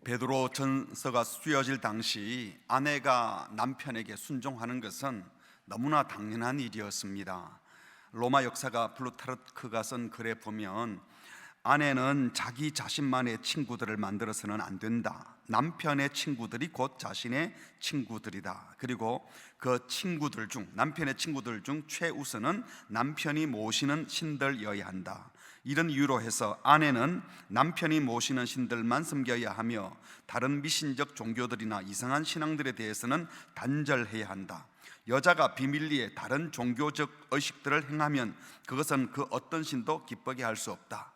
베드로 전서가 쓰여질 당시 아내가 남편에게 순종하는 것은 너무나 당연한 일이었습니다. 로마 역사가 플루타르크가 쓴 글에 보면 아내는 자기 자신만의 친구들을 만들어서는 안 된다. 남편의 친구들이 곧 자신의 친구들이다. 그리고 그 친구들 중, 남편의 친구들 중 최우선은 남편이 모시는 신들이어야 한다. 이런 이유로 해서 아내는 남편이 모시는 신들만 섬겨야 하며 다른 미신적 종교들이나 이상한 신앙들에 대해서는 단절해야 한다. 여자가 비밀리에 다른 종교적 의식들을 행하면 그것은 그 어떤 신도 기쁘게 할 수 없다.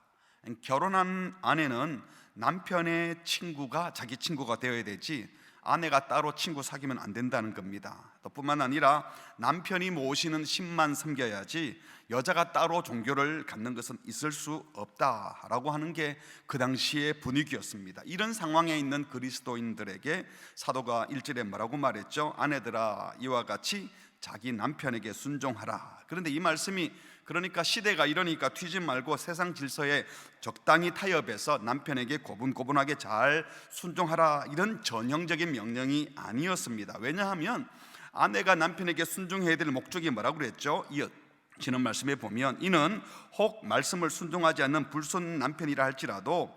결혼한 아내는 남편의 친구가 자기 친구가 되어야 되지 아내가 따로 친구 사귀면 안 된다는 겁니다. 또 뿐만 아니라 남편이 모시는 신만 섬겨야지 여자가 따로 종교를 갖는 것은 있을 수 없다라고 하는 게 그 당시의 분위기였습니다. 이런 상황에 있는 그리스도인들에게 사도가 1절에 뭐라고 말했죠? 아내들아 이와 같이 자기 남편에게 순종하라. 그런데 이 말씀이 그러니까 시대가 이러니까 튀지 말고 세상 질서에 적당히 타협해서 남편에게 고분고분하게 잘 순종하라, 이런 전형적인 명령이 아니었습니다. 왜냐하면 아내가 남편에게 순종해야 될 목적이 뭐라고 그랬죠? 이어지는 말씀에 보면 이는 혹 말씀을 순종하지 않는 불순 남편이라 할지라도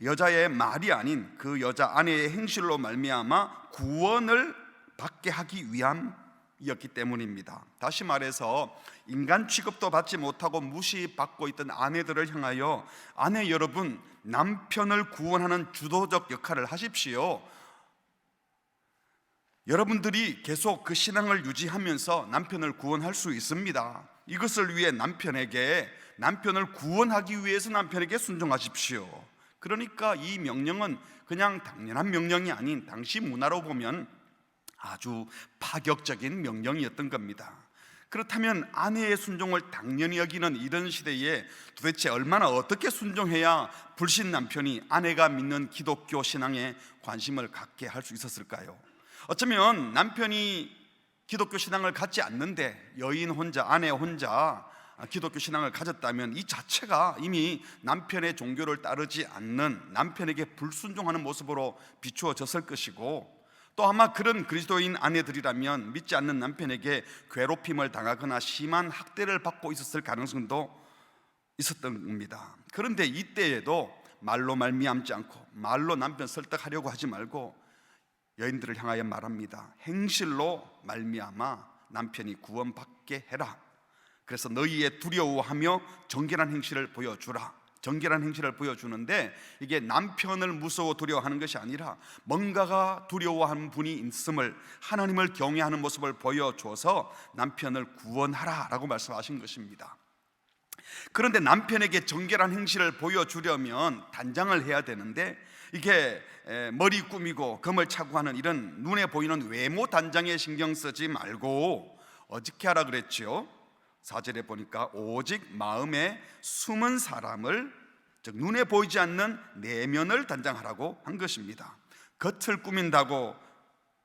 여자의 말이 아닌 그 여자 아내의 행실로 말미암아 구원을 받게 하기 위함이었기 때문입니다. 다시 말해서 인간 취급도 받지 못하고 무시받고 있던 아내들을 향하여 아내 여러분, 남편을 구원하는 주도적 역할을 하십시오. 여러분들이 계속 그 신앙을 유지하면서 남편을 구원할 수 있습니다. 이것을 위해 남편을 구원하기 위해서 남편에게 순종하십시오. 그러니까 이 명령은 그냥 당연한 명령이 아닌 당시 문화로 보면 아주 파격적인 명령이었던 겁니다. 그렇다면 아내의 순종을 당연히 여기는 이런 시대에 도대체 얼마나 어떻게 순종해야 불신 남편이 아내가 믿는 기독교 신앙에 관심을 갖게 할 수 있었을까요? 어쩌면 남편이 기독교 신앙을 갖지 않는데 아내 혼자 기독교 신앙을 가졌다면 이 자체가 이미 남편의 종교를 따르지 않는, 남편에게 불순종하는 모습으로 비추어졌을 것이고, 또 아마 그런 그리스도인 아내들이라면 믿지 않는 남편에게 괴롭힘을 당하거나 심한 학대를 받고 있었을 가능성도 있었던 겁니다. 그런데 이때에도 말로 말미암지 않고 말로 남편 설득하려고 하지 말고 여인들을 향하여 말합니다. 행실로 말미암아 남편이 구원받게 해라. 그래서 너희의 두려워하며 정결한 행실을 보여주라. 정결한 행실을 보여주는데 이게 남편을 무서워 두려워하는 것이 아니라 뭔가가 두려워하는 분이 있음을, 하나님을 경외하는 모습을 보여줘서 남편을 구원하라라고 말씀하신 것입니다. 그런데 남편에게 정결한 행실을 보여주려면 단장을 해야 되는데 이게 머리 꾸미고 금을 차고 하는 이런 눈에 보이는 외모 단장에 신경 쓰지 말고 어떻게 하라 그랬죠? 4절에 보니까 오직 마음에 숨은 사람을, 즉 눈에 보이지 않는 내면을 단장하라고 한 것입니다. 겉을 꾸민다고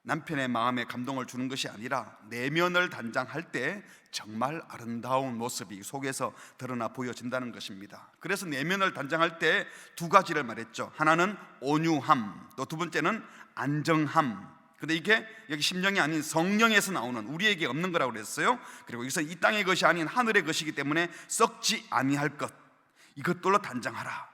남편의 마음에 감동을 주는 것이 아니라 내면을 단장할 때 정말 아름다운 모습이 속에서 드러나 보여진다는 것입니다. 그래서 내면을 단장할 때 두 가지를 말했죠. 하나는 온유함, 또 두 번째는 안정함. 근데 이게 여기 심령이 아닌 성령에서 나오는, 우리에게 없는 거라고 그랬어요. 그리고 여기서 이 땅의 것이 아닌 하늘의 것이기 때문에 썩지 아니할 것, 이것들로 단장하라.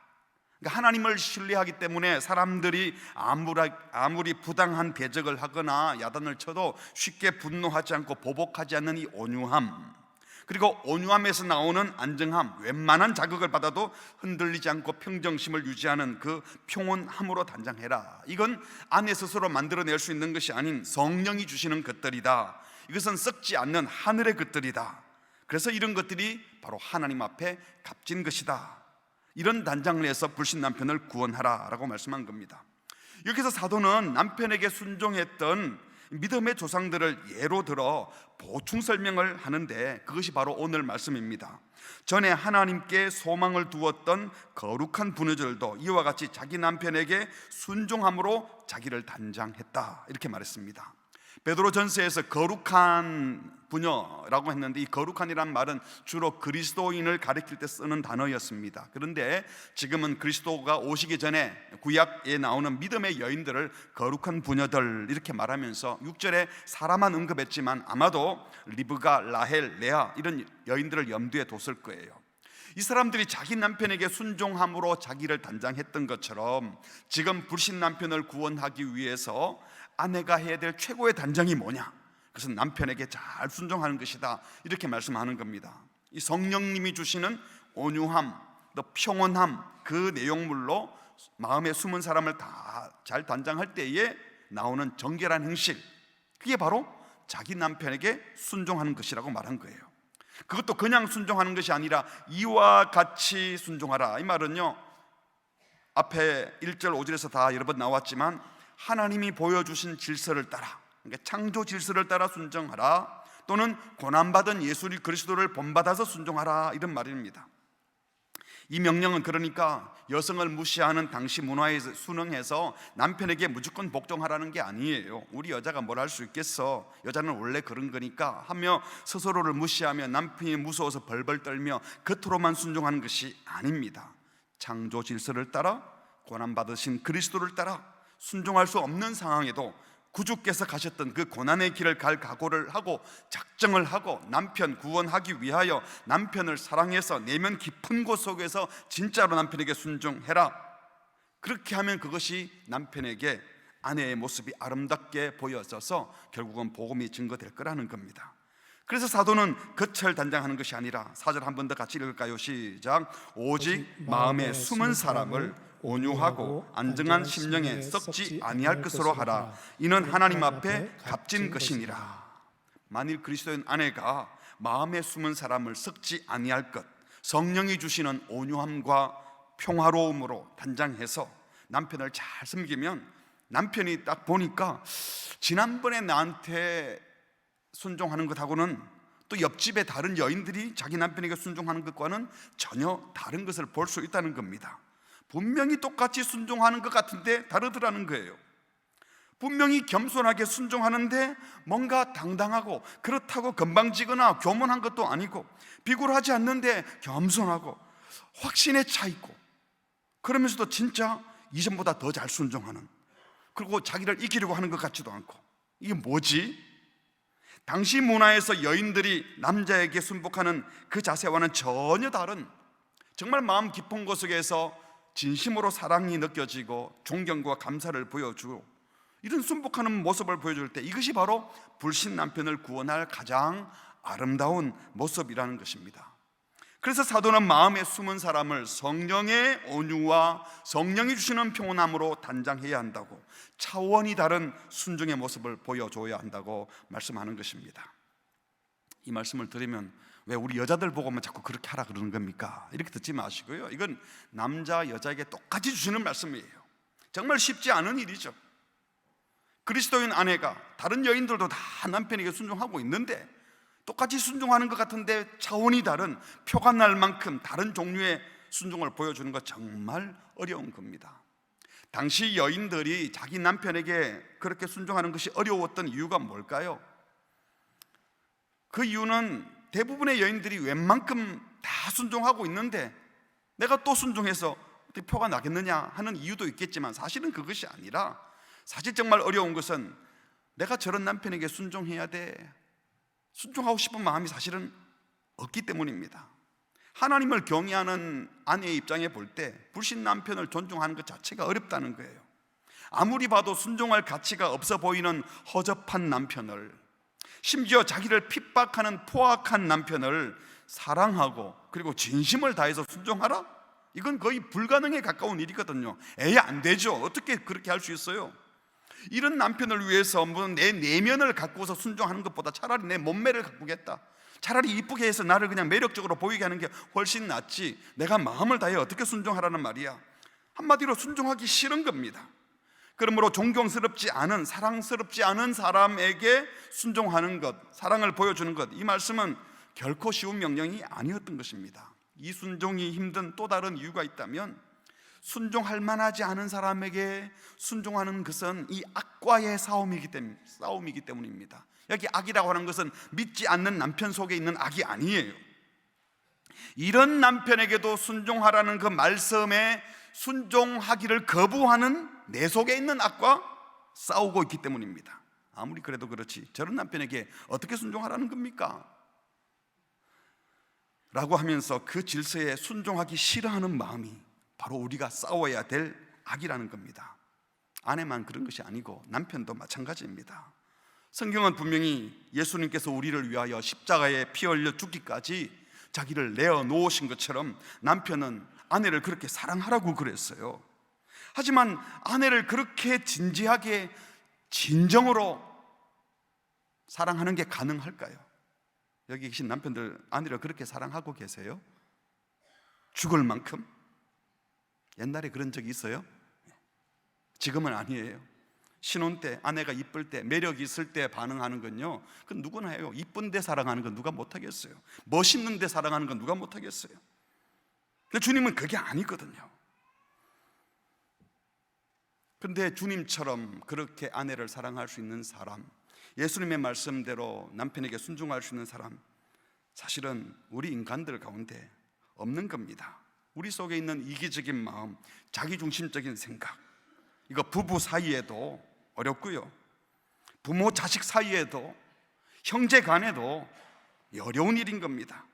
그러니까 하나님을 신뢰하기 때문에 사람들이 아무리 부당한 대적을 하거나 야단을 쳐도 쉽게 분노하지 않고 보복하지 않는 이 온유함, 그리고 온유함에서 나오는 안정함, 웬만한 자극을 받아도 흔들리지 않고 평정심을 유지하는 그 평온함으로 단장해라. 이건 아내 스스로 만들어낼 수 있는 것이 아닌 성령이 주시는 것들이다. 이것은 썩지 않는 하늘의 것들이다. 그래서 이런 것들이 바로 하나님 앞에 값진 것이다. 이런 단장을 해서 불신 남편을 구원하라라고 말씀한 겁니다. 여기서 사도는 남편에게 순종했던 믿음의 조상들을 예로 들어 보충 설명을 하는데 그것이 바로 오늘 말씀입니다. 전에 하나님께 소망을 두었던 거룩한 부녀들도 이와 같이 자기 남편에게 순종함으로 자기를 단장했다, 이렇게 말했습니다. 베드로전서에서 거룩한 부녀라고 했는데, 이 거룩한이란 말은 주로 그리스도인을 가리킬 때 쓰는 단어였습니다. 그런데 지금은 그리스도가 오시기 전에 구약에 나오는 믿음의 여인들을 거룩한 부녀들 이렇게 말하면서 6절에 사라만 언급했지만 아마도 리브가, 라헬, 레아 이런 여인들을 염두에 뒀을 거예요. 이 사람들이 자기 남편에게 순종함으로 자기를 단장했던 것처럼 지금 불신 남편을 구원하기 위해서 아내가 해야 될 최고의 단장이 뭐냐? 그것은 남편에게 잘 순종하는 것이다, 이렇게 말씀하는 겁니다. 이 성령님이 주시는 온유함, 또 평온함, 그 내용물로 마음에 숨은 사람을 다 잘 단장할 때에 나오는 정결한 행실, 그게 바로 자기 남편에게 순종하는 것이라고 말한 거예요. 그것도 그냥 순종하는 것이 아니라 이와 같이 순종하라. 이 말은요, 앞에 1절 5절에서 다 여러 번 나왔지만 하나님이 보여주신 질서를 따라, 그러니까 창조 질서를 따라 순종하라, 또는 고난받은 예수 그리스도를 본받아서 순종하라, 이런 말입니다. 이 명령은 그러니까 여성을 무시하는 당시 문화에 순응해서 남편에게 무조건 복종하라는 게 아니에요. 우리 여자가 뭘 할 수 있겠어, 여자는 원래 그런 거니까 하며 스스로를 무시하며 남편이 무서워서 벌벌 떨며 겉으로만 순종하는 것이 아닙니다. 창조 질서를 따라 고난받으신 그리스도를 따라 순종할 수 없는 상황에도 구주께서 가셨던 그 고난의 길을 갈 각오를 하고 작정을 하고 남편 구원하기 위하여 남편을 사랑해서 내면 깊은 곳 속에서 진짜로 남편에게 순종해라. 그렇게 하면 그것이 남편에게 아내의 모습이 아름답게 보여져서 결국은 복음이 증거될 거라는 겁니다. 그래서 사도는 겉을 단장하는 것이 아니라 4절 한 번 더 같이 읽을까요? 시작. 오직 마음에 숨은 사람을 온유하고 안정한 심령에 썩지 아니할 것으로 하라. 이는 하나님 앞에 값진 것이니라. 만일 그리스도인 아내가 마음에 숨은 사람을 썩지 아니할 것, 성령이 주시는 온유함과 평화로움으로 단장해서 남편을 잘 섬기면 남편이 딱 보니까 지난번에 나한테 순종하는 것하고는 또 옆집의 다른 여인들이 자기 남편에게 순종하는 것과는 전혀 다른 것을 볼 수 있다는 겁니다. 분명히 똑같이 순종하는 것 같은데 다르더라는 거예요. 분명히 겸손하게 순종하는데 뭔가 당당하고 그렇다고 건방지거나 교만한 것도 아니고 비굴하지 않는데 겸손하고 확신에 차 있고, 그러면서도 진짜 이전보다 더 잘 순종하는, 그리고 자기를 이기려고 하는 것 같지도 않고, 이게 뭐지? 당시 문화에서 여인들이 남자에게 순복하는 그 자세와는 전혀 다른, 정말 마음 깊은 곳 속에서 진심으로 사랑이 느껴지고 존경과 감사를 보여주고 이런 순복하는 모습을 보여줄 때 이것이 바로 불신 남편을 구원할 가장 아름다운 모습이라는 것입니다. 그래서 사도는 마음에 숨은 사람을 성령의 온유와 성령이 주시는 평온함으로 단장해야 한다고, 차원이 다른 순종의 모습을 보여줘야 한다고 말씀하는 것입니다. 이 말씀을 들으면 왜 우리 여자들 보고만 자꾸 그렇게 하라 그러는 겁니까? 이렇게 듣지 마시고요, 이건 남자 여자에게 똑같이 주시는 말씀이에요. 정말 쉽지 않은 일이죠. 그리스도인 아내가 다른 여인들도 다 남편에게 순종하고 있는데 똑같이 순종하는 것 같은데 차원이 다른, 표가 날 만큼 다른 종류의 순종을 보여주는 것 정말 어려운 겁니다. 당시 여인들이 자기 남편에게 그렇게 순종하는 것이 어려웠던 이유가 뭘까요? 그 이유는 대부분의 여인들이 웬만큼 다 순종하고 있는데 내가 또 순종해서 어떻게 표가 나겠느냐 하는 이유도 있겠지만, 사실은 그것이 아니라 사실 정말 어려운 것은 내가 저런 남편에게 순종해야 돼, 순종하고 싶은 마음이 사실은 없기 때문입니다. 하나님을 경외하는 아내의 입장에 볼 때 불신 남편을 존중하는 것 자체가 어렵다는 거예요. 아무리 봐도 순종할 가치가 없어 보이는 허접한 남편을, 심지어 자기를 핍박하는 포악한 남편을 사랑하고 그리고 진심을 다해서 순종하라? 이건 거의 불가능에 가까운 일이거든요. 에이, 안 되죠. 어떻게 그렇게 할 수 있어요? 이런 남편을 위해서 내 내면을 가꾸어서 순종하는 것보다 차라리 내 몸매를 가꾸겠다, 차라리 이쁘게 해서 나를 그냥 매력적으로 보이게 하는 게 훨씬 낫지, 내가 마음을 다해 어떻게 순종하라는 말이야. 한마디로 순종하기 싫은 겁니다. 그러므로 존경스럽지 않은, 사랑스럽지 않은 사람에게 순종하는 것, 사랑을 보여주는 것, 이 말씀은 결코 쉬운 명령이 아니었던 것입니다. 이 순종이 힘든 또 다른 이유가 있다면, 순종할 만하지 않은 사람에게 순종하는 것은 이 악과의 싸움이기 때문입니다. 여기 악이라고 하는 것은 믿지 않는 남편 속에 있는 악이 아니에요. 이런 남편에게도 순종하라는 그 말씀에 순종하기를 거부하는 내 속에 있는 악과 싸우고 있기 때문입니다. 아무리 그래도 그렇지 저런 남편에게 어떻게 순종하라는 겁니까? 라고 하면서 그 질서에 순종하기 싫어하는 마음이 바로 우리가 싸워야 될 악이라는 겁니다. 아내만 그런 것이 아니고 남편도 마찬가지입니다. 성경은 분명히 예수님께서 우리를 위하여 십자가에 피 흘려 죽기까지 자기를 내어놓으신 것처럼 남편은 아내를 그렇게 사랑하라고 그랬어요. 하지만 아내를 그렇게 진지하게 진정으로 사랑하는 게 가능할까요? 여기 계신 남편들 아내를 그렇게 사랑하고 계세요? 죽을 만큼? 옛날에 그런 적이 있어요? 지금은 아니에요. 신혼 때 아내가 이쁠 때 매력이 있을 때 반응하는 건요, 그건 누구나 해요. 이쁜데 사랑하는 건 누가 못하겠어요. 멋있는데 사랑하는 건 누가 못하겠어요. 근데 주님은 그게 아니거든요. 그런데 주님처럼 그렇게 아내를 사랑할 수 있는 사람, 예수님의 말씀대로 남편에게 순종할 수 있는 사람, 사실은 우리 인간들 가운데 없는 겁니다. 우리 속에 있는 이기적인 마음, 자기중심적인 생각, 이거 부부 사이에도 어렵고요, 부모 자식 사이에도, 형제 간에도 어려운 일인 겁니다.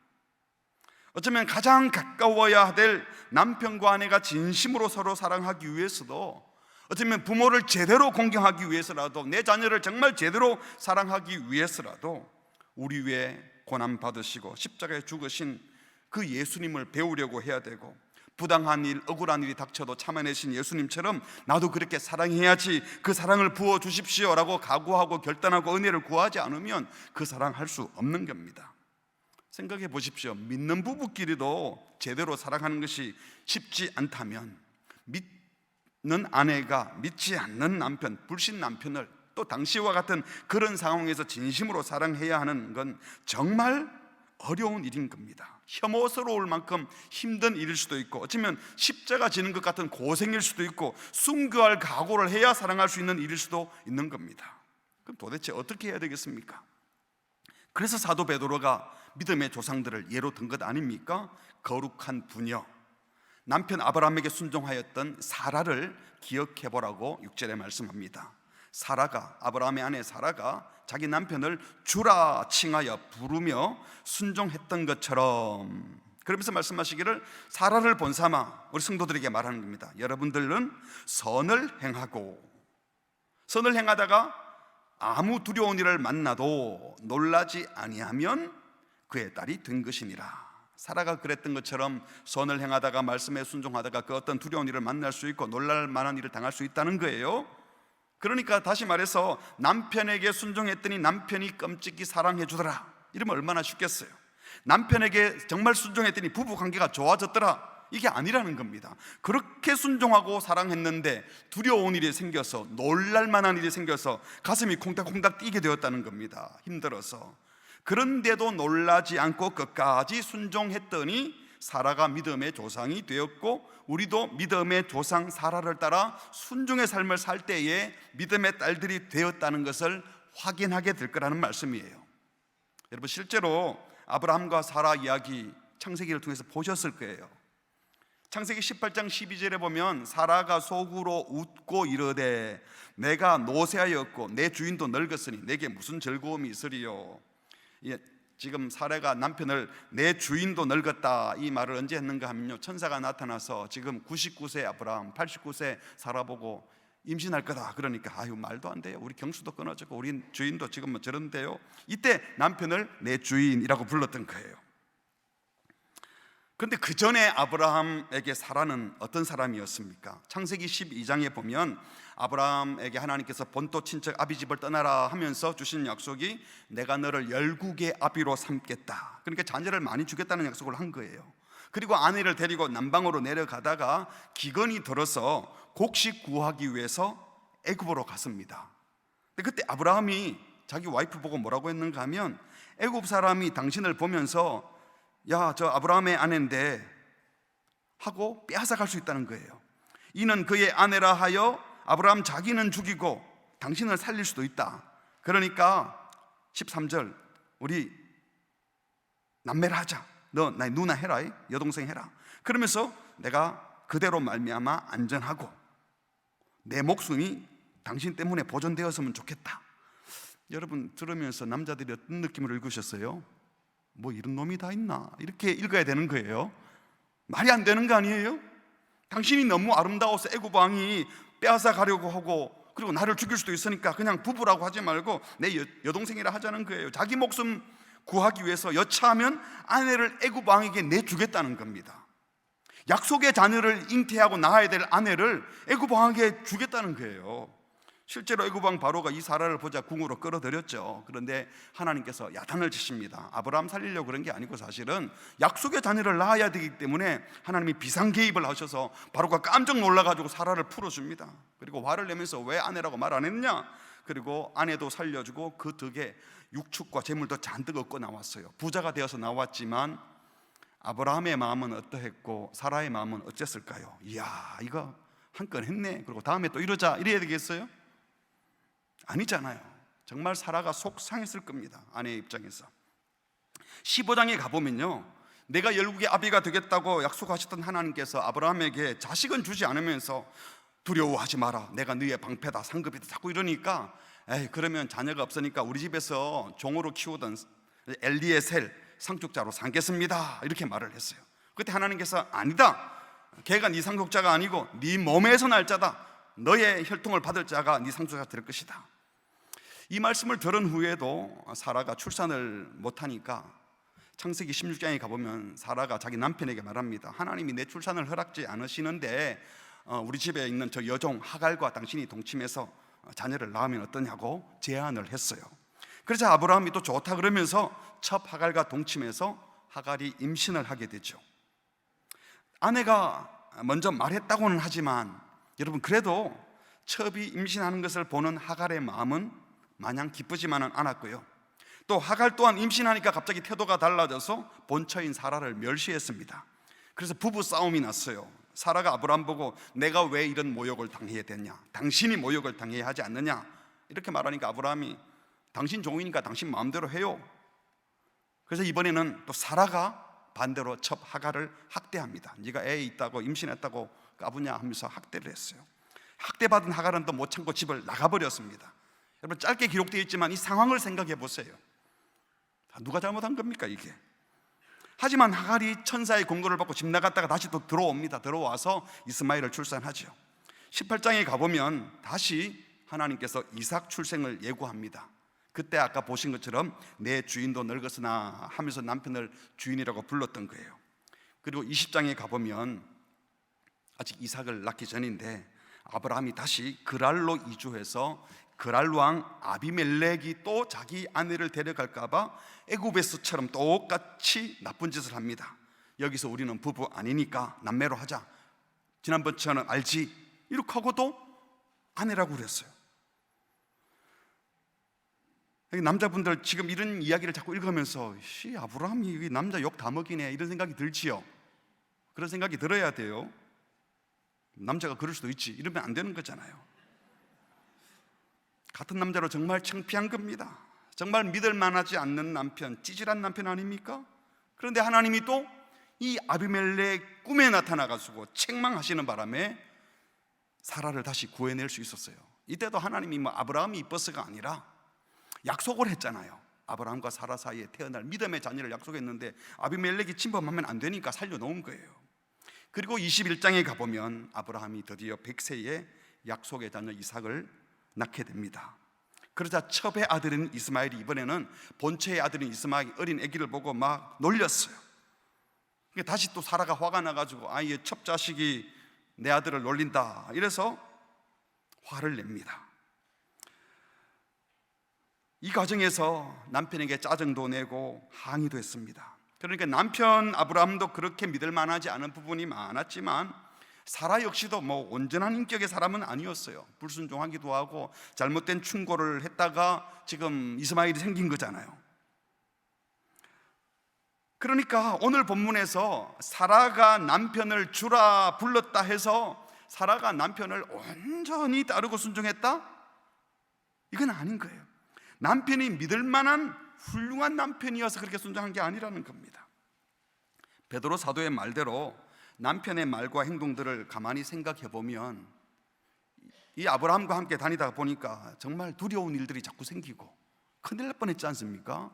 어쩌면 가장 가까워야 될 남편과 아내가 진심으로 서로 사랑하기 위해서도, 어쩌면 부모를 제대로 공경하기 위해서라도, 내 자녀를 정말 제대로 사랑하기 위해서라도 우리 위에 고난 받으시고 십자가에 죽으신 그 예수님을 배우려고 해야 되고, 부당한 일, 억울한 일이 닥쳐도 참아내신 예수님처럼 나도 그렇게 사랑해야지, 그 사랑을 부어주십시오 라고 각오하고 결단하고 은혜를 구하지 않으면 그 사랑할 수 없는 겁니다. 생각해 보십시오. 믿는 부부끼리도 제대로 사랑하는 것이 쉽지 않다면, 믿는 아내가 믿지 않는 남편, 불신 남편을 또 당시와 같은 그런 상황에서 진심으로 사랑해야 하는 건 정말 어려운 일인 겁니다. 혐오스러울 만큼 힘든 일일 수도 있고, 어쩌면 십자가 지는 것 같은 고생일 수도 있고, 순교할 각오를 해야 사랑할 수 있는 일일 수도 있는 겁니다. 그럼 도대체 어떻게 해야 되겠습니까? 그래서 사도 베드로가 믿음의 조상들을 예로 든 것 아닙니까? 거룩한 부녀, 남편 아브라함에게 순종하였던 사라를 기억해 보라고 6절에 말씀합니다. 사라가, 아브라함의 아내 사라가 자기 남편을 주라 칭하여 부르며 순종했던 것처럼, 그러면서 말씀하시기를 사라를 본삼아 우리 성도들에게 말하는 겁니다. 여러분들은 선을 행하고, 선을 행하다가 아무 두려운 일을 만나도 놀라지 아니하면 그의 딸이 된 것이니라. 사라가 그랬던 것처럼 선을 행하다가, 말씀에 순종하다가 그 어떤 두려운 일을 만날 수 있고 놀랄 만한 일을 당할 수 있다는 거예요. 그러니까 다시 말해서 남편에게 순종했더니 남편이 끔찍이 사랑해 주더라, 이러면 얼마나 쉽겠어요. 남편에게 정말 순종했더니 부부관계가 좋아졌더라, 이게 아니라는 겁니다. 그렇게 순종하고 사랑했는데 두려운 일이 생겨서, 놀랄 만한 일이 생겨서 가슴이 콩닥콩닥 뛰게 되었다는 겁니다. 힘들어서. 그런데도 놀라지 않고 끝까지 순종했더니 사라가 믿음의 조상이 되었고, 우리도 믿음의 조상 사라를 따라 순종의 삶을 살 때에 믿음의 딸들이 되었다는 것을 확인하게 될 거라는 말씀이에요. 여러분, 실제로 아브라함과 사라 이야기 창세기를 통해서 보셨을 거예요. 창세기 18장 12절에 보면 사라가 속으로 웃고 이르되 내가 노쇠하였고 내 주인도 늙었으니 내게 무슨 즐거움이 있으리요. 지금 사라가 남편을 내 주인도 늙었다, 이 말을 언제 했는가 하면요, 천사가 나타나서 지금 99세 아브라함, 89세 사라 보고 임신할 거다 그러니까 아유 말도 안 돼요, 우리 경수도 끊어졌고 우리 주인도 지금 뭐 저런데요. 이때 남편을 내 주인이라고 불렀던 거예요. 그런데 그 전에 아브라함에게 사라는 어떤 사람이었습니까? 창세기 12장에 보면 아브라함에게 하나님께서 본토 친척 아비 집을 떠나라 하면서 주신 약속이 내가 너를 열국의 아비로 삼겠다, 그러니까 자녀를 많이 주겠다는 약속을 한 거예요. 그리고 아내를 데리고 남방으로 내려가다가 기근이 들어서 곡식 구하기 위해서 애굽으로 갔습니다. 근데 그때 아브라함이 자기 와이프 보고 뭐라고 했는가 하면, 애굽 사람이 당신을 보면서 야, 저 아브라함의 아내인데 하고 빼앗아 갈 수 있다는 거예요. 이는 그의 아내라 하여 아브라함 자기는 죽이고 당신을 살릴 수도 있다. 그러니까 13절, 우리 남매를 하자. 너 나의 누나 해라, 여동생 해라. 그러면서 내가 그대로 말미암아 안전하고 내 목숨이 당신 때문에 보존되었으면 좋겠다. 여러분 들으면서 남자들이 어떤 느낌으로 읽으셨어요? 뭐 이런 놈이 다 있나? 이렇게 읽어야 되는 거예요. 말이 안 되는 거 아니에요? 당신이 너무 아름다워서 애굽 왕이 빼앗아 가려고 하고, 그리고 나를 죽일 수도 있으니까 그냥 부부라고 하지 말고 내 여동생이라 하자는 거예요. 자기 목숨 구하기 위해서 여차하면 아내를 애굽 왕에게 내주겠다는 겁니다. 약속의 자녀를 잉태하고 낳아야 될 아내를 애굽 왕에게 주겠다는 거예요. 실제로 애굽 왕 바로가 이 사라를 보자 궁으로 끌어들였죠. 그런데 하나님께서 야단을 치십니다. 아브라함 살리려고 그런 게 아니고 사실은 약속의 자녀를 낳아야 되기 때문에 하나님이 비상 개입을 하셔서 바로가 깜짝 놀라가지고 사라를 풀어줍니다. 그리고 화를 내면서 왜 아내라고 말 안 했냐? 그리고 아내도 살려주고 그 덕에 육축과 재물도 잔뜩 얻고 나왔어요. 부자가 되어서 나왔지만 아브라함의 마음은 어떠했고 사라의 마음은 어땠을까요? 이야, 이거 한 건 했네. 그리고 다음에 또 이러자 이래야 되겠어요? 아니잖아요. 정말 사라가 속상했을 겁니다. 아내의 입장에서. 15장에 가보면요, 내가 열국의 아비가 되겠다고 약속하셨던 하나님께서 아브라함에게 자식은 주지 않으면서 두려워하지 마라, 내가 너의 방패다, 상급이다 자꾸 이러니까, 에이 그러면 자녀가 없으니까 우리 집에서 종으로 키우던 엘리에셀 상속자로 삼겠습니다, 이렇게 말을 했어요. 그때 하나님께서 아니다, 걔가 네 상속자가 아니고 네 몸에서 날 자다, 너의 혈통을 받을 자가 네 상속자가 될 것이다. 이 말씀을 들은 후에도 사라가 출산을 못하니까 창세기 16장에 가보면 사라가 자기 남편에게 말합니다. 하나님이 내 출산을 허락지 않으시는데 우리 집에 있는 저 여종 하갈과 당신이 동침해서 자녀를 낳으면 어떠냐고 제안을 했어요. 그래서 아브라함이 또 좋다 그러면서 첩 하갈과 동침해서 하갈이 임신을 하게 되죠. 아내가 먼저 말했다고는 하지만 여러분 그래도 첩이 임신하는 것을 보는 하갈의 마음은 마냥 기쁘지만은 않았고요. 또 하갈 또한 임신하니까 갑자기 태도가 달라져서 본처인 사라를 멸시했습니다. 그래서 부부 싸움이 났어요. 사라가 아브라함 보고 내가 왜 이런 모욕을 당해야 되냐, 당신이 모욕을 당해야 하지 않느냐, 이렇게 말하니까 아브라함이 당신 종이니까 당신 마음대로 해요. 그래서 이번에는 또 사라가 반대로 첩 하갈을 학대합니다. 네가 애 있다고 임신했다고 까부냐 하면서 학대를 했어요. 학대받은 하갈은 또 못 참고 집을 나가버렸습니다. 여러분 짧게 기록되어 있지만 이 상황을 생각해 보세요. 누가 잘못한 겁니까 이게? 하지만 하갈이 천사의 공고를 받고 집 나갔다가 다시 또 들어옵니다. 들어와서 이스마엘을 출산하죠. 18장에 가보면 다시 하나님께서 이삭 출생을 예고합니다. 그때 아까 보신 것처럼 내 주인도 늙었으나 하면서 남편을 주인이라고 불렀던 거예요. 그리고 20장에 가보면 아직 이삭을 낳기 전인데 아브라함이 다시 그랄로 이주해서 그랄 왕 아비멜렉이 또 자기 아내를 데려갈까 봐 애굽에서처럼 똑같이 나쁜 짓을 합니다. 여기서 우리는 부부 아니니까 남매로 하자, 지난번처럼 알지, 이렇게 하고도 아내라고 그랬어요. 남자분들 지금 이런 이야기를 자꾸 읽으면서 아브라함이 남자 욕 다 먹이네 이런 생각이 들지요. 그런 생각이 들어야 돼요. 남자가 그럴 수도 있지, 이러면 안 되는 거잖아요. 같은 남자로 정말 창피한 겁니다. 정말 믿을 만하지 않는 남편, 찌질한 남편 아닙니까? 그런데 하나님이 또 이 아비멜렉 꿈에 나타나가지고 책망하시는 바람에 사라를 다시 구해낼 수 있었어요. 이때도 하나님이 아브라함이 이뻐서가 아니라 약속을 했잖아요. 아브라함과 사라 사이에 태어날 믿음의 자녀를 약속했는데 아비멜렉이 침범하면 안 되니까 살려놓은 거예요. 그리고 21장에 가보면 아브라함이 드디어 100세에 약속의 자녀 이삭을 낳게 됩니다. 그러자 첩의 아들인 이스마엘이 이번에는 본체의 아들인 이스마엘 어린 아기를 보고 막 놀렸어요. 다시 또 사라가 화가 나가지고 아이의 첩 자식이 내 아들을 놀린다 이래서 화를 냅니다. 이 과정에서 남편에게 짜증도 내고 항의도 했습니다. 그러니까 남편 아브라함도 그렇게 믿을 만하지 않은 부분이 많았지만 사라 역시도 온전한 인격의 사람은 아니었어요. 불순종하기도 하고 잘못된 충고를 했다가 지금 이스마엘이 생긴 거잖아요. 그러니까 오늘 본문에서 사라가 남편을 주라 불렀다 해서 사라가 남편을 온전히 따르고 순종했다? 이건 아닌 거예요. 남편이 믿을 만한 훌륭한 남편이어서 그렇게 순종한 게 아니라는 겁니다. 베드로 사도의 말대로 남편의 말과 행동들을 가만히 생각해 보면 이 아브라함과 함께 다니다 보니까 정말 두려운 일들이 자꾸 생기고 큰일 날 뻔했지 않습니까?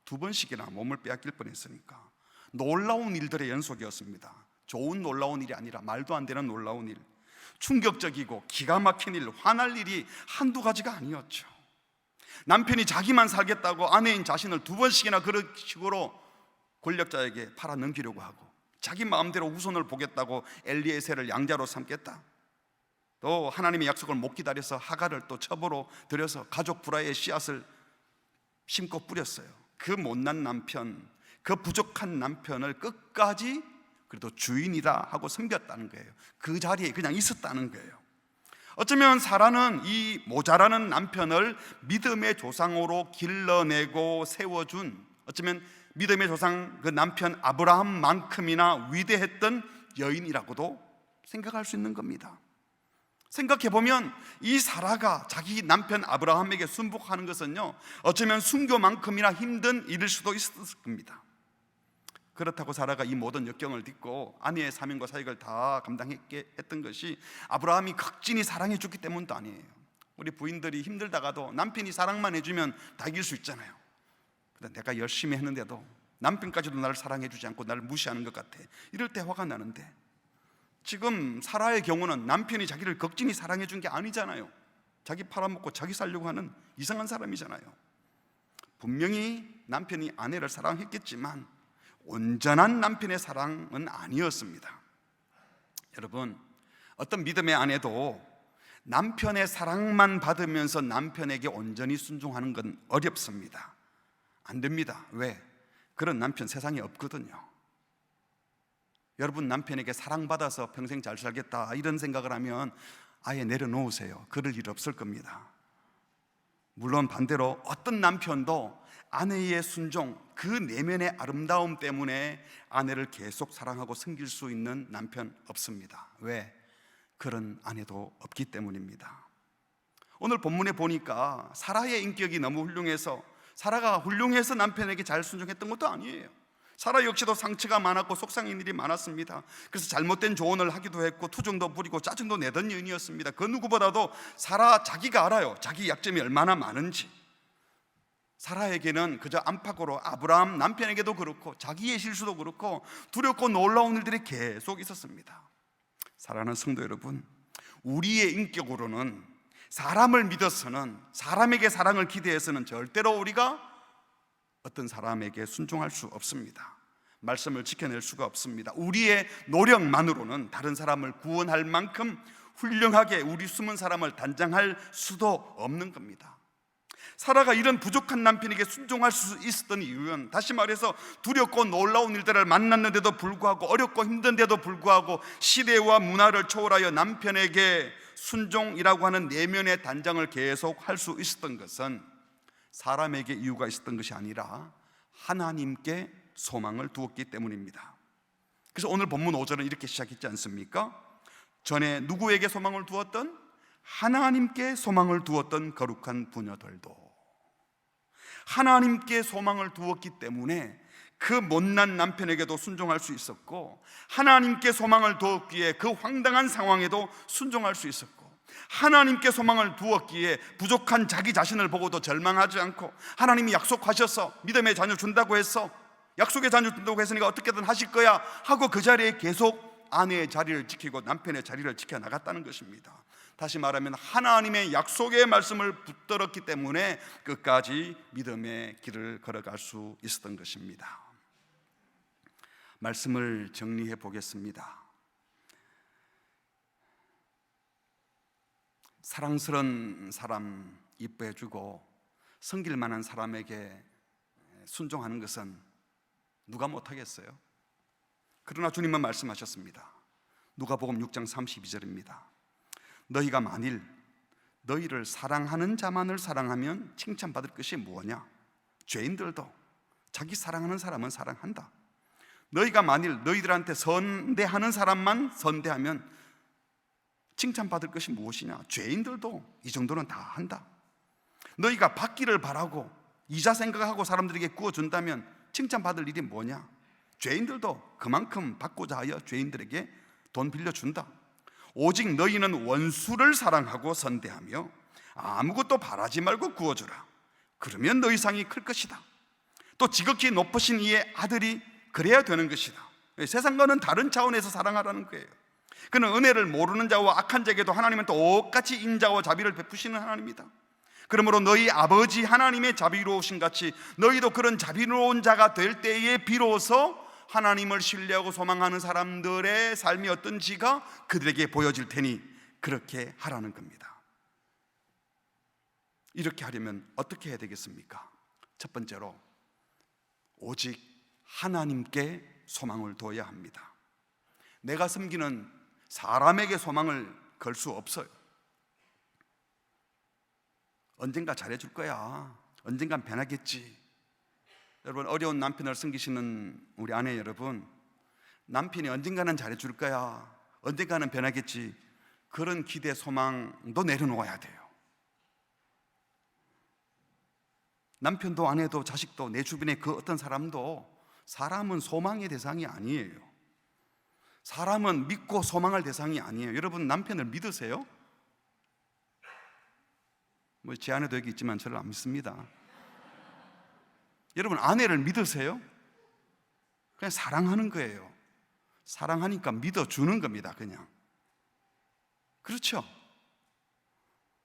2번씩이나 몸을 빼앗길 뻔했으니까. 놀라운 일들의 연속이었습니다. 좋은 놀라운 일이 아니라 말도 안 되는 놀라운 일, 충격적이고 기가 막힌 일, 화날 일이 한두 가지가 아니었죠. 남편이 자기만 살겠다고 아내인 자신을 2번씩이나 그런 식으로 권력자에게 팔아 넘기려고 하고, 자기 마음대로 후손을 보겠다고 엘리에셀을 양자로 삼겠다, 또 하나님의 약속을 못 기다려서 하갈을 또 첩으로 들여서 가족 불화의 씨앗을 심고 뿌렸어요. 그 못난 남편, 그 부족한 남편을 끝까지 그래도 주인이다 하고 섬겼다는 거예요. 그 자리에 그냥 있었다는 거예요. 어쩌면 사라는 이 모자라는 남편을 믿음의 조상으로 길러내고 세워준, 어쩌면 믿음의 조상 그 남편 아브라함만큼이나 위대했던 여인이라고도 생각할 수 있는 겁니다. 생각해보면 이 사라가 자기 남편 아브라함에게 순복하는 것은요, 어쩌면 순교만큼이나 힘든 일일 수도 있었을 겁니다. 그렇다고 사라가 이 모든 역경을 딛고 아내의 사명과 사역을 다 감당했게 했던 것이 아브라함이 극진히 사랑해 줬기 때문도 아니에요. 우리 부인들이 힘들다가도 남편이 사랑만 해주면 다 이길 수 있잖아요. 근데 내가 열심히 했는데도 남편까지도 나를 사랑해 주지 않고 나를 무시하는 것 같아. 이럴 때 화가 나는데, 지금 사라의 경우는 남편이 자기를 극진히 사랑해 준 게 아니잖아요. 자기 팔아먹고 자기 살려고 하는 이상한 사람이잖아요. 분명히 남편이 아내를 사랑했겠지만 온전한 남편의 사랑은 아니었습니다. 여러분, 어떤 믿음의 아내도 남편의 사랑만 받으면서 남편에게 온전히 순종하는 건 어렵습니다. 안 됩니다. 왜? 그런 남편 세상에 없거든요. 여러분, 남편에게 사랑받아서 평생 잘 살겠다 이런 생각을 하면 아예 내려놓으세요. 그럴 일 없을 겁니다. 물론 반대로 어떤 남편도 아내의 순종, 그 내면의 아름다움 때문에 아내를 계속 사랑하고 섬길 수 있는 남편 없습니다. 왜? 그런 아내도 없기 때문입니다. 오늘 본문에 보니까 사라의 인격이 너무 훌륭해서, 사라가 훌륭해서 남편에게 잘 순종했던 것도 아니에요. 사라 역시도 상처가 많았고 속상한 일이 많았습니다. 그래서 잘못된 조언을 하기도 했고 투정도 부리고 짜증도 내던 여인이었습니다. 그 누구보다도 사라 자기가 알아요. 자기 약점이 얼마나 많은지. 사라에게는 그저 안팎으로 아브라함 남편에게도 그렇고 자기의 실수도 그렇고 두렵고 놀라운 일들이 계속 있었습니다. 사랑하는 성도 여러분, 우리의 인격으로는 사람을 믿어서는, 사람에게 사랑을 기대해서는 절대로 우리가 어떤 사람에게 순종할 수 없습니다. 말씀을 지켜낼 수가 없습니다. 우리의 노력만으로는 다른 사람을 구원할 만큼 훌륭하게 우리 숨은 사람을 단장할 수도 없는 겁니다. 사라가 이런 부족한 남편에게 순종할 수 있었던 이유는, 다시 말해서 두렵고 놀라운 일들을 만났는데도 불구하고, 어렵고 힘든데도 불구하고 시대와 문화를 초월하여 남편에게 순종이라고 하는 내면의 단장을 계속 할 수 있었던 것은 사람에게 이유가 있었던 것이 아니라 하나님께 소망을 두었기 때문입니다. 그래서 오늘 본문 5절은 이렇게 시작했지 않습니까? 전에 누구에게 소망을 두었던? 하나님께 소망을 두었던 거룩한 부녀들도. 하나님께 소망을 두었기 때문에 그 못난 남편에게도 순종할 수 있었고, 하나님께 소망을 두었기에 그 황당한 상황에도 순종할 수 있었고, 하나님께 소망을 두었기에 부족한 자기 자신을 보고도 절망하지 않고, 하나님이 약속하셔서 믿음의 자녀 준다고 해서, 약속의 자녀 준다고 했으니까 어떻게든 하실 거야 하고 그 자리에 계속 아내의 자리를 지키고 남편의 자리를 지켜나갔다는 것입니다. 다시 말하면 하나님의 약속의 말씀을 붙들었기 때문에 끝까지 믿음의 길을 걸어갈 수 있었던 것입니다. 말씀을 정리해 보겠습니다. 사랑스러운 사람 이뻐해주고 섬길 만한 사람에게 순종하는 것은 누가 못하겠어요? 그러나 주님은 말씀하셨습니다. 누가복음 6장 32절입니다. 너희가 만일 너희를 사랑하는 자만을 사랑하면 칭찬받을 것이 무엇냐? 죄인들도 자기 사랑하는 사람은 사랑한다. 너희가 만일 너희들한테 선대하는 사람만 선대하면 칭찬받을 것이 무엇이냐? 죄인들도 이 정도는 다 한다. 너희가 받기를 바라고 이자 생각하고 사람들에게 구워준다면 칭찬받을 일이 뭐냐? 죄인들도 그만큼 받고자 하여 죄인들에게 돈 빌려준다. 오직 너희는 원수를 사랑하고 선대하며 아무것도 바라지 말고 구워주라. 그러면 너희 상이 클 것이다. 또 지극히 높으신 이의 아들이 그래야 되는 것이다. 세상과는 다른 차원에서 사랑하라는 거예요. 그는 은혜를 모르는 자와 악한 자에게도 하나님은 똑같이 인자와 자비를 베푸시는 하나님이다. 그러므로 너희 아버지 하나님의 자비로우신 같이 너희도 그런 자비로운 자가 될 때에 비로소 하나님을 신뢰하고 소망하는 사람들의 삶이 어떤지가 그들에게 보여질 테니 그렇게 하라는 겁니다. 이렇게 하려면 어떻게 해야 되겠습니까? 첫 번째로 오직 하나님께 소망을 둬야 합니다. 내가 섬기는 사람에게 소망을 걸 수 없어요. 언젠가 잘해줄 거야. 언젠간 변하겠지. 여러분, 어려운 남편을 섬기시는 우리 아내 여러분, 남편이 언젠가는 잘해줄 거야, 언젠가는 변하겠지, 그런 기대 소망도 내려놓아야 돼요. 남편도 아내도 자식도 내 주변의 그 어떤 사람도, 사람은 소망의 대상이 아니에요. 사람은 믿고 소망할 대상이 아니에요. 여러분, 남편을 믿으세요? 제 아내도 여기 있지만 저를 안 믿습니다. 여러분, 아내를 믿으세요? 그냥 사랑하는 거예요. 사랑하니까 믿어주는 겁니다. 그냥. 그렇죠?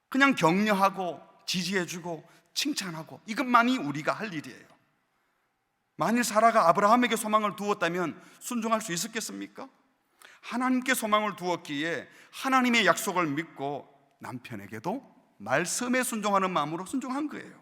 그냥 격려하고 지지해주고 칭찬하고, 이것만이 우리가 할 일이에요. 만일 사라가 아브라함에게 소망을 두었다면 순종할 수 있었겠습니까? 하나님께 소망을 두었기에 하나님의 약속을 믿고 남편에게도 말씀에 순종하는 마음으로 순종한 거예요.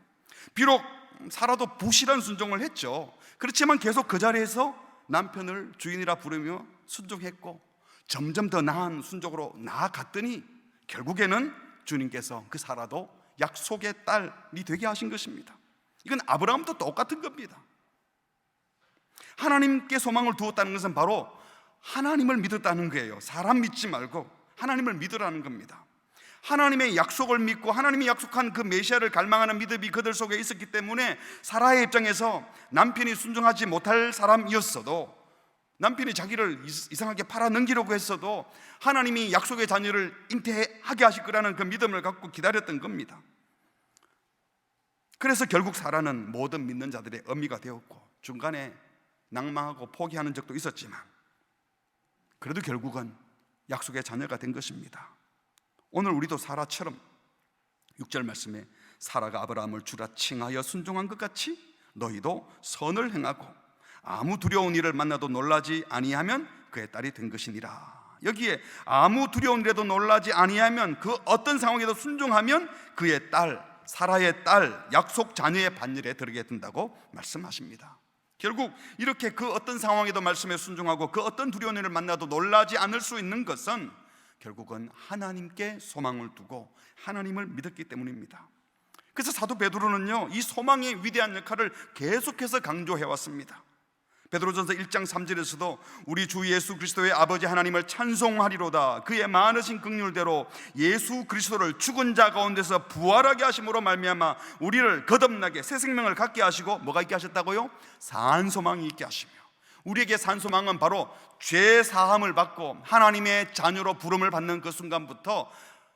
비록 사라도 부실한 순종을 했죠. 그렇지만 계속 그 자리에서 남편을 주인이라 부르며 순종했고, 점점 더 나은 순종으로 나아갔더니 결국에는 주님께서 그 사라도 약속의 딸이 되게 하신 것입니다. 이건 아브라함도 똑같은 겁니다. 하나님께 소망을 두었다는 것은 바로 하나님을 믿었다는 거예요. 사람 믿지 말고 하나님을 믿으라는 겁니다. 하나님의 약속을 믿고 하나님이 약속한 그 메시아를 갈망하는 믿음이 그들 속에 있었기 때문에 사라의 입장에서 남편이 순종하지 못할 사람이었어도, 남편이 자기를 이상하게 팔아넘기려고 했어도 하나님이 약속의 자녀를 잉태하게 하실 거라는 그 믿음을 갖고 기다렸던 겁니다. 그래서 결국 사라는 모든 믿는 자들의 어미가 되었고, 중간에 낭망하고 포기하는 적도 있었지만 그래도 결국은 약속의 자녀가 된 것입니다. 오늘 우리도 사라처럼 6절 말씀에 사라가 아브라함을 주라 칭하여 순종한 것 같이 너희도 선을 행하고 아무 두려운 일을 만나도 놀라지 아니하면 그의 딸이 된 것이니라. 여기에 아무 두려운 일에도 놀라지 아니하면, 그 어떤 상황에도 순종하면 그의 딸, 사라의 딸, 약속 자녀의 반열에 들어게 된다고 말씀하십니다. 결국 이렇게 그 어떤 상황에도 말씀에 순종하고 그 어떤 두려운 일을 만나도 놀라지 않을 수 있는 것은 결국은 하나님께 소망을 두고 하나님을 믿었기 때문입니다. 그래서 사도 베드로는요, 이 소망의 위대한 역할을 계속해서 강조해 왔습니다. 베드로전서 1장 3절에서도 우리 주 예수 그리스도의 아버지 하나님을 찬송하리로다. 그의 많으신 긍휼대로 예수 그리스도를 죽은 자 가운데서 부활하게 하심으로 말미암아 우리를 거듭나게 새 생명을 갖게 하시고, 뭐가 있게 하셨다고요? 산소망이 있게 하시며, 우리에게 산소망은 바로 죄 사함을 받고 하나님의 자녀로 부름을 받는 그 순간부터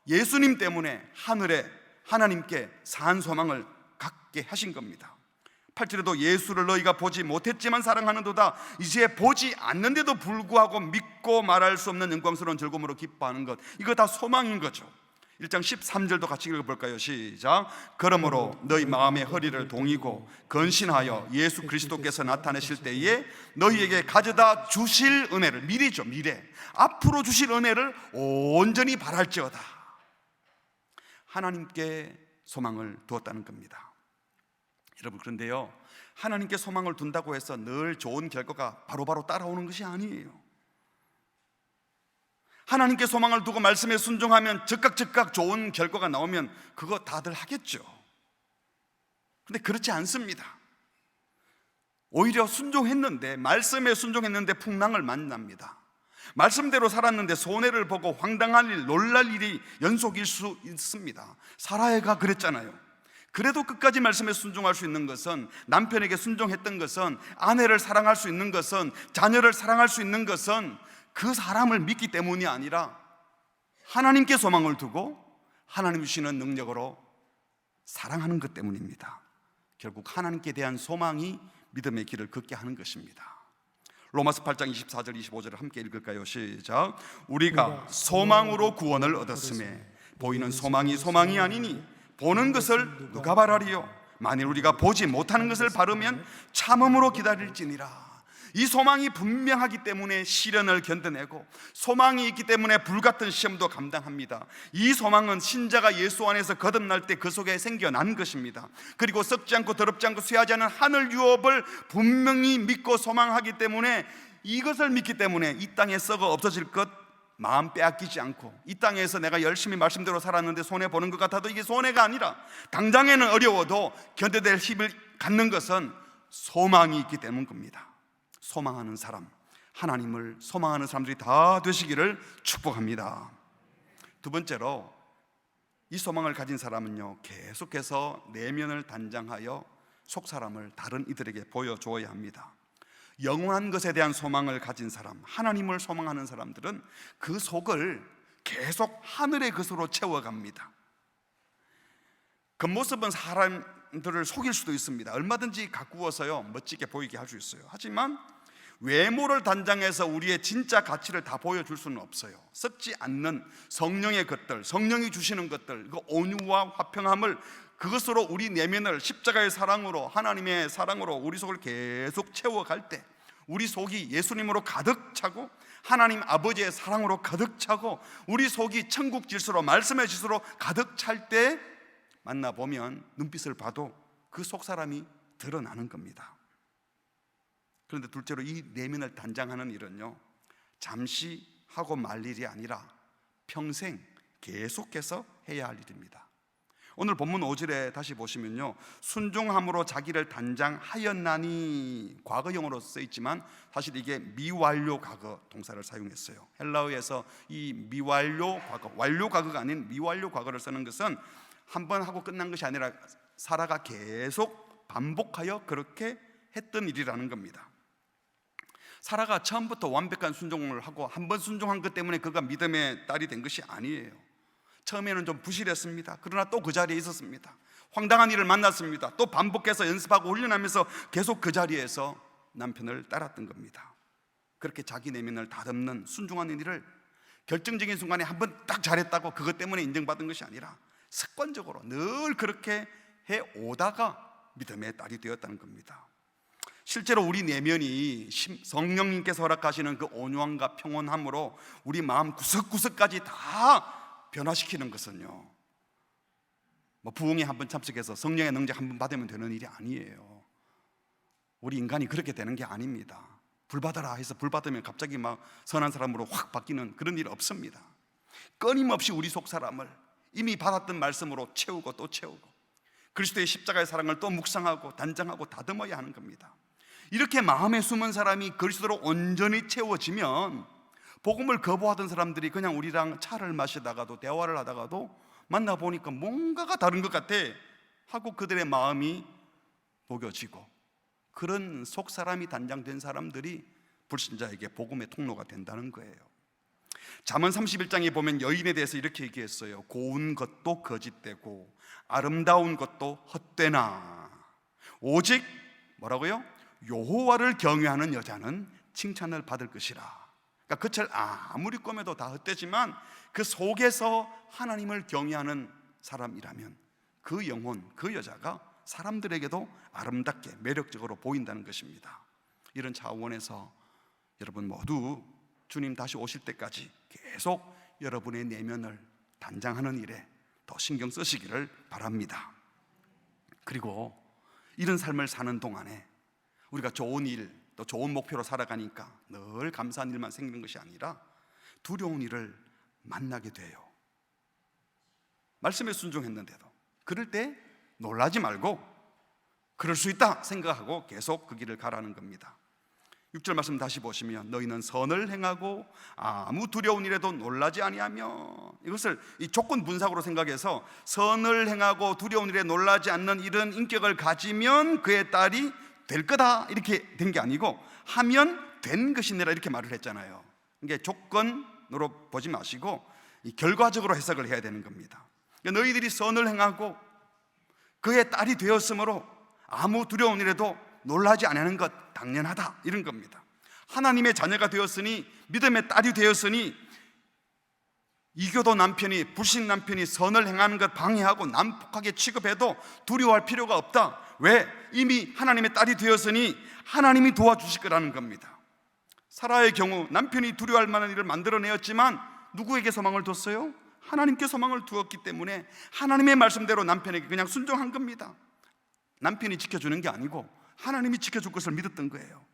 예수님 때문에 하늘에 하나님께 산소망을 갖게 하신 겁니다. 8절에도 예수를 너희가 보지 못했지만 사랑하는도다. 이제 보지 않는데도 불구하고 믿고 말할 수 없는 영광스러운 즐거움으로 기뻐하는 것, 이거 다 소망인 거죠. 1장 13절도 같이 읽어볼까요? 시작. 그러므로 너희 마음의 허리를 동이고 건신하여 예수 그리스도께서 나타내실 때에 너희에게 가져다 주실 은혜를, 미래죠, 미래, 앞으로 주실 은혜를 온전히 바랄지어다. 하나님께 소망을 두었다는 겁니다. 여러분, 그런데요, 하나님께 소망을 둔다고 해서 늘 좋은 결과가 바로바로 따라오는 것이 아니에요. 하나님께 소망을 두고 말씀에 순종하면 즉각 좋은 결과가 나오면 그거 다들 하겠죠. 근데 그렇지 않습니다. 오히려 순종했는데, 말씀에 순종했는데 풍랑을 만납니다. 말씀대로 살았는데 손해를 보고 황당한 일, 놀랄 일이 연속일 수 있습니다. 사라야가 그랬잖아요. 그래도 끝까지 말씀에 순종할 수 있는 것은, 남편에게 순종했던 것은, 아내를 사랑할 수 있는 것은, 자녀를 사랑할 수 있는 것은 그 사람을 믿기 때문이 아니라 하나님께 소망을 두고 하나님 주시는 능력으로 사랑하는 것 때문입니다. 결국 하나님께 대한 소망이 믿음의 길을 걷게 하는 것입니다. 로마서 8장 24절 25절을 함께 읽을까요? 시작. 우리가 소망으로 구원을 얻었음에 보이는 소망이 소망이 아니니 보는 것을 누가 바라리요? 만일 우리가 보지 못하는 것을 바르면 참음으로 기다릴지니라. 이 소망이 분명하기 때문에 시련을 견뎌내고, 소망이 있기 때문에 불같은 시험도 감당합니다. 이 소망은 신자가 예수 안에서 거듭날 때 그 속에 생겨난 것입니다. 그리고 썩지 않고 더럽지 않고 쇠하지 않은 하늘 유업을 분명히 믿고 소망하기 때문에, 이것을 믿기 때문에 이 땅에 썩어 없어질 것 마음 빼앗기지 않고, 이 땅에서 내가 열심히 말씀대로 살았는데 손해보는 것 같아도 이게 손해가 아니라 당장에는 어려워도 견뎌낼 힘을 갖는 것은 소망이 있기 때문인 겁니다. 소망하는 사람, 하나님을 소망하는 사람들이 다 되시기를 축복합니다. 두 번째로, 이 소망을 가진 사람은요, 계속해서 내면을 단장하여 속사람을 다른 이들에게 보여주어야 합니다. 영원한 것에 대한 소망을 가진 사람, 하나님을 소망하는 사람들은 그 속을 계속 하늘의 것으로 채워갑니다. 겉모습은 사람들을 속일 수도 있습니다. 얼마든지 가꾸어서요 멋지게 보이게 할 수 있어요. 하지만 외모를 단장해서 우리의 진짜 가치를 다 보여줄 수는 없어요. 썩지 않는 성령의 것들, 성령이 주시는 것들, 그 온유와 화평함을, 그것으로 우리 내면을 십자가의 사랑으로, 하나님의 사랑으로 우리 속을 계속 채워갈 때, 우리 속이 예수님으로 가득 차고 하나님 아버지의 사랑으로 가득 차고 우리 속이 천국 질서로, 말씀의 질서로 가득 찰 때 만나보면, 눈빛을 봐도 그 속사람이 드러나는 겁니다. 그런데 둘째로, 이 내면을 단장하는 일은요, 잠시 하고 말 일이 아니라 평생 계속해서 해야 할 일입니다. 오늘 본문 5절에 다시 보시면요, 순종함으로 자기를 단장하였나니, 과거형으로 쓰여있지만 사실 이게 미완료 과거 동사를 사용했어요. 헬라어에서 이 미완료 과거, 완료 과거가 아닌 미완료 과거를 쓰는 것은 한 번 하고 끝난 것이 아니라 사라가 계속 반복하여 그렇게 했던 일이라는 겁니다. 사라가 처음부터 완벽한 순종을 하고 한 번 순종한 것 때문에 그가 믿음의 딸이 된 것이 아니에요. 처음에는 좀 부실했습니다. 그러나 또 그 자리에 있었습니다. 황당한 일을 만났습니다. 또 반복해서 연습하고 훈련하면서 계속 그 자리에서 남편을 따랐던 겁니다. 그렇게 자기 내면을 다듬는 순종하는 일을 결정적인 순간에 한 번 딱 잘했다고 그것 때문에 인정받은 것이 아니라 습관적으로 늘 그렇게 해오다가 믿음의 딸이 되었다는 겁니다. 실제로 우리 내면이 성령님께서 허락하시는 그 온유함과 평온함으로 우리 마음 구석구석까지 다 변화시키는 것은요, 뭐 부흥에 한번 참석해서 성령의 능력 한번 받으면 되는 일이 아니에요. 우리 인간이 그렇게 되는 게 아닙니다. 불 받아라 해서 불 받으면 갑자기 막 선한 사람으로 확 바뀌는 그런 일 없습니다. 끊임없이 우리 속 사람을 이미 받았던 말씀으로 채우고 또 채우고, 그리스도의 십자가의 사랑을 또 묵상하고 단장하고 다듬어야 하는 겁니다. 이렇게 마음에 숨은 사람이 그리스도로 온전히 채워지면, 복음을 거부하던 사람들이 그냥 우리랑 차를 마시다가도 대화를 하다가도 만나보니까 뭔가가 다른 것 같아 하고 그들의 마음이 녹여지고, 그런 속사람이 단장된 사람들이 불신자에게 복음의 통로가 된다는 거예요. 잠언 31장에 보면 여인에 대해서 이렇게 얘기했어요. 고운 것도 거짓되고 아름다운 것도 헛되나 오직 뭐라고요? 여호와를 경외하는 여자는 칭찬을 받을 것이라. 그러니까 겉을 아무리 꾸며도 다 헛되지만 그 속에서 하나님을 경외하는 사람이라면 그 영혼, 그 여자가 사람들에게도 아름답게 매력적으로 보인다는 것입니다. 이런 차원에서 여러분 모두 주님 다시 오실 때까지 계속 여러분의 내면을 단장하는 일에 더 신경 쓰시기를 바랍니다. 그리고 이런 삶을 사는 동안에 우리가 좋은 일, 또 좋은 목표로 살아가니까 늘 감사한 일만 생기는 것이 아니라 두려운 일을 만나게 돼요. 말씀에 순종했는데도. 그럴 때 놀라지 말고 그럴 수 있다 생각하고 계속 그 길을 가라는 겁니다. 6절 말씀 다시 보시면 너희는 선을 행하고 아무 두려운 일에도 놀라지 아니하며, 이것을 이 조건 분사구로 생각해서 선을 행하고 두려운 일에 놀라지 않는 이런 인격을 가지면 그의 딸이 될 거다 이렇게 된 게 아니고 하면 된 것이니라 이렇게 말을 했잖아요. 이게 조건으로 보지 마시고 이 결과적으로 해석을 해야 되는 겁니다. 그러니까 너희들이 선을 행하고 그의 딸이 되었으므로 아무 두려운 일에도 놀라지 않는 것 당연하다 이런 겁니다. 하나님의 자녀가 되었으니, 믿음의 딸이 되었으니 이교도 남편이, 불신 남편이 선을 행하는 것 방해하고 난폭하게 취급해도 두려워할 필요가 없다. 왜? 이미 하나님의 딸이 되었으니 하나님이 도와주실 거라는 겁니다. 사라의 경우 남편이 두려워할 만한 일을 만들어내었지만 누구에게 소망을 뒀어요? 하나님께 소망을 두었기 때문에 하나님의 말씀대로 남편에게 그냥 순종한 겁니다. 남편이 지켜주는 게 아니고 하나님이 지켜줄 것을 믿었던 거예요.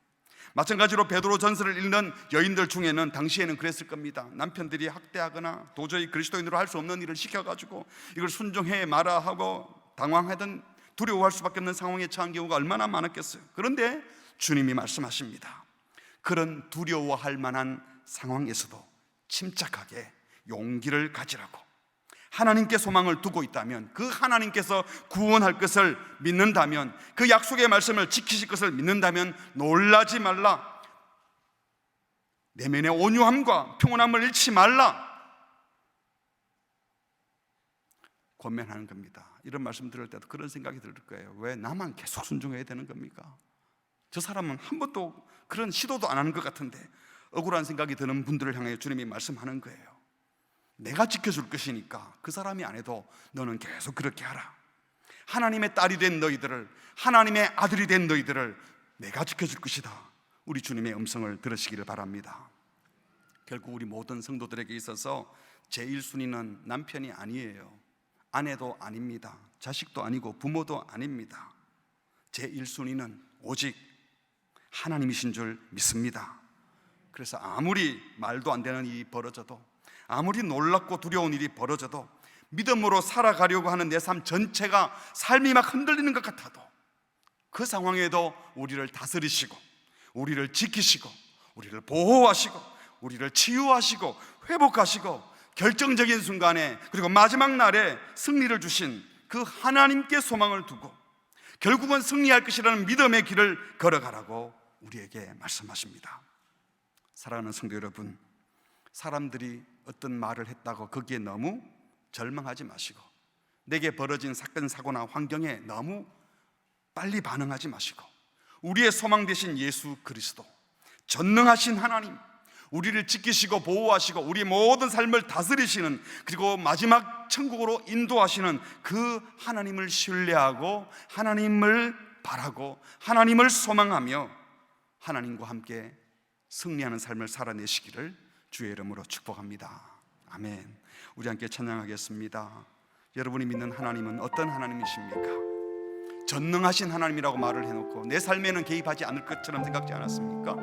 마찬가지로 베드로 전서를 읽는 여인들 중에는 당시에는 그랬을 겁니다. 남편들이 학대하거나 도저히 그리스도인으로 할 수 없는 일을 시켜가지고 이걸 순종해 마라 하고 당황하던, 두려워할 수밖에 없는 상황에 처한 경우가 얼마나 많았겠어요. 그런데 주님이 말씀하십니다. 그런 두려워할 만한 상황에서도 침착하게 용기를 가지라고. 하나님께 소망을 두고 있다면, 그 하나님께서 구원할 것을 믿는다면, 그 약속의 말씀을 지키실 것을 믿는다면 놀라지 말라. 내면의 온유함과 평온함을 잃지 말라 권면하는 겁니다. 이런 말씀 들을 때도 그런 생각이 들 거예요. 왜 나만 계속 순종해야 되는 겁니까? 저 사람은 한 번도 그런 시도도 안 하는 것 같은데, 억울한 생각이 드는 분들을 향해 주님이 말씀하는 거예요. 내가 지켜줄 것이니까 그 사람이 안 해도 너는 계속 그렇게 하라. 하나님의 딸이 된 너희들을, 하나님의 아들이 된 너희들을 내가 지켜줄 것이다. 우리 주님의 음성을 들으시기를 바랍니다. 결국 우리 모든 성도들에게 있어서 제1순위는 남편이 아니에요. 아내도 아닙니다. 자식도 아니고 부모도 아닙니다. 제1순위는 오직 하나님이신 줄 믿습니다. 그래서 아무리 말도 안 되는 일이 벌어져도, 아무리 놀랍고 두려운 일이 벌어져도, 믿음으로 살아가려고 하는 내 삶 전체가 삶이 막 흔들리는 것 같아도 그 상황에도 우리를 다스리시고 우리를 지키시고 우리를 보호하시고 우리를 치유하시고 회복하시고 결정적인 순간에, 그리고 마지막 날에 승리를 주신 그 하나님께 소망을 두고 결국은 승리할 것이라는 믿음의 길을 걸어가라고 우리에게 말씀하십니다. 사랑하는 성도 여러분, 사람들이 어떤 말을 했다고 거기에 너무 절망하지 마시고, 내게 벌어진 사건 사고나 환경에 너무 빨리 반응하지 마시고, 우리의 소망 되신 예수 그리스도, 전능하신 하나님, 우리를 지키시고 보호하시고 우리 모든 삶을 다스리시는, 그리고 마지막 천국으로 인도하시는 그 하나님을 신뢰하고 하나님을 바라고 하나님을 소망하며 하나님과 함께 승리하는 삶을 살아내시기를 주의 이름으로 축복합니다. 아멘. 우리 함께 찬양하겠습니다. 여러분이 믿는 하나님은 어떤 하나님이십니까? 전능하신 하나님이라고 말을 해놓고 내 삶에는 개입하지 않을 것처럼 생각지 않았습니까?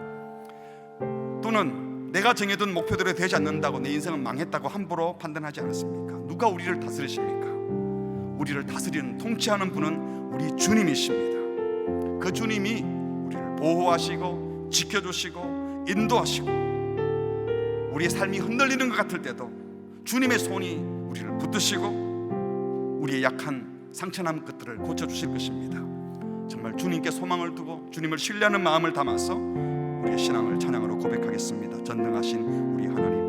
또는 내가 정해둔 목표대로 되지 않는다고 내 인생은 망했다고 함부로 판단하지 않았습니까? 누가 우리를 다스리십니까? 우리를 다스리는, 통치하는 분은 우리 주님이십니다. 그 주님이 우리를 보호하시고 지켜주시고 인도하시고, 우리의 삶이 흔들리는 것 같을 때도 주님의 손이 우리를 붙드시고 우리의 약한 상처난 것들을 고쳐주실 것입니다. 정말 주님께 소망을 두고 주님을 신뢰하는 마음을 담아서 우리의 신앙을 찬양으로 고백하겠습니다. 전능하신 우리 하나님,